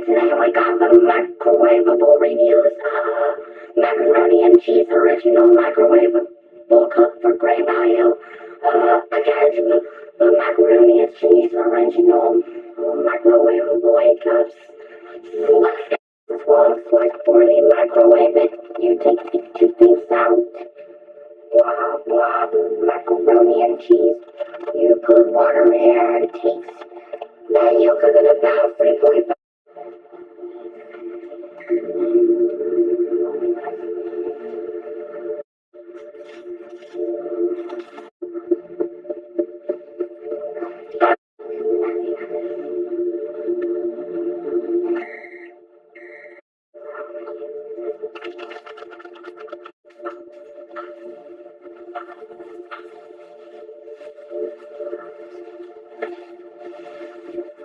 today we got the microwavable reviews. Macaroni and cheese original microwavable cup for great value. Again, the macaroni and cheese original microwavable 8 cups. Let's get this one. Like 40 microwave it. You take these two things out.